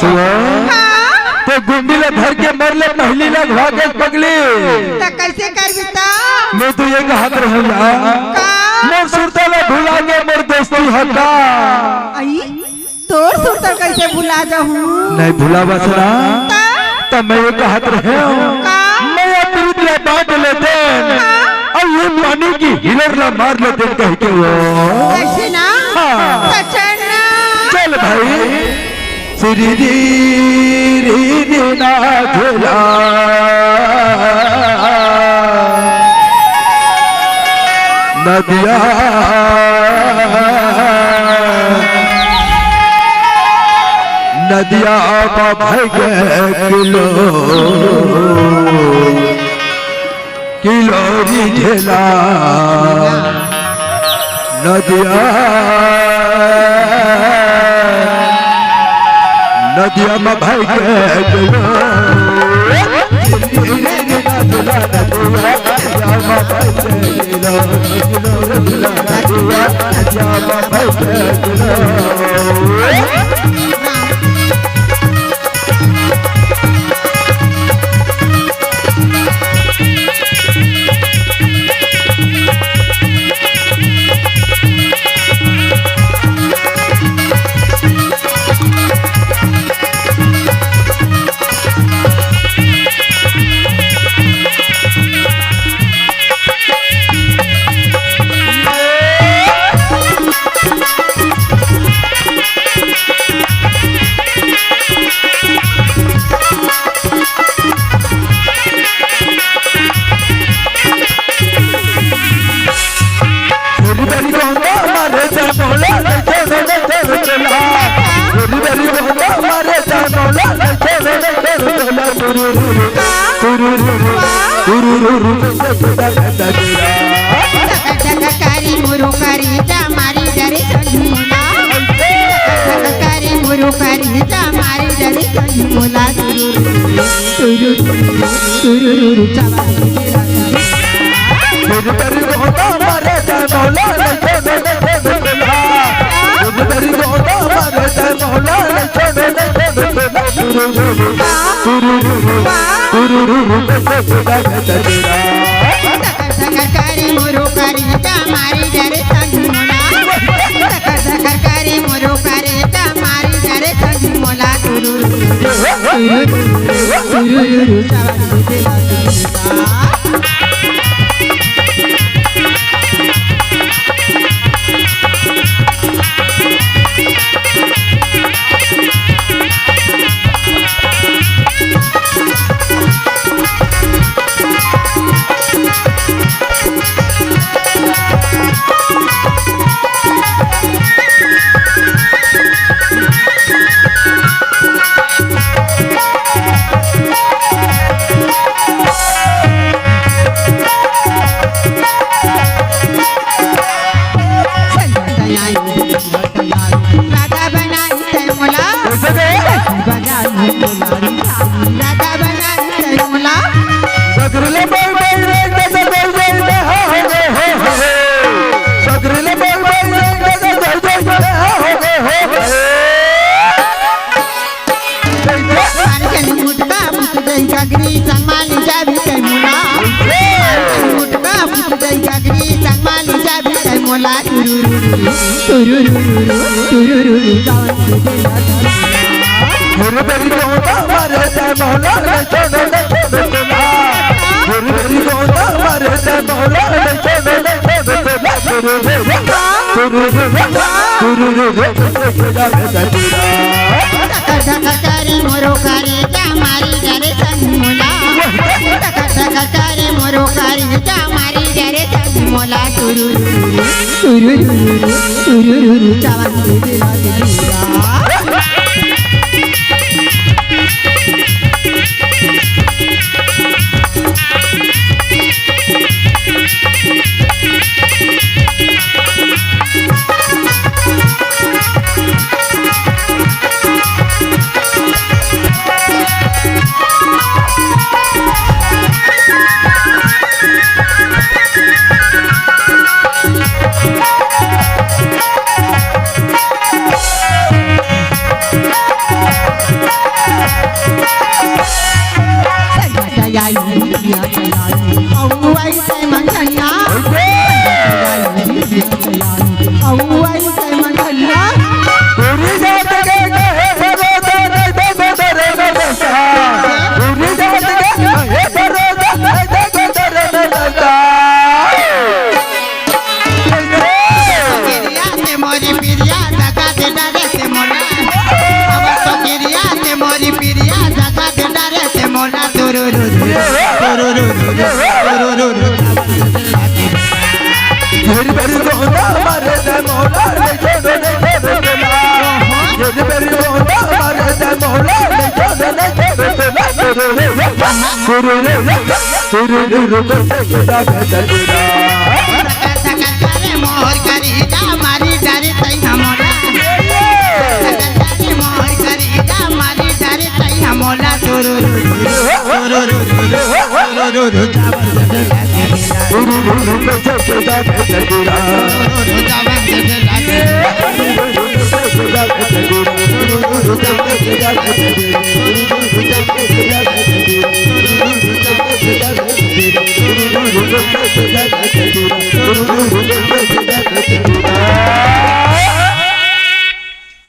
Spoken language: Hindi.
सुआ तो गुंडीला धर के मरले पहली लग भागे पगली तो कैसे कर बिता मैं तो ये कहत रहूंगा मोर सुरतला भुला के मोर दोस्ती हटा आई तोर सुरतल कैसे भुला जाऊं नहीं भुला बसरा तब मैं ये कहत रहे मैं प्रीतिया बांट लेते और ये पानी की हिलर ला मार लेते कह के वो ऐसे ना चल भाई श्री ना झूला नदिया नदिया किलो किलोरी झेला नदिया नदिया में भाई के किलो कारी मुरु कारी मारी डरे कारी मुरु कारी मारी डरे मोला कारी मुरु कारी मारी डरे कारी मुरु कारी मारी डरे मोला कारी मोरो कारी मारी डरे मोला कारी मोरो कारी मारी डरे मोला मोहर करी जा मारी डरे तई हमोला मोहर करी जा मारी डरे तई हमोला तुरु Thank you.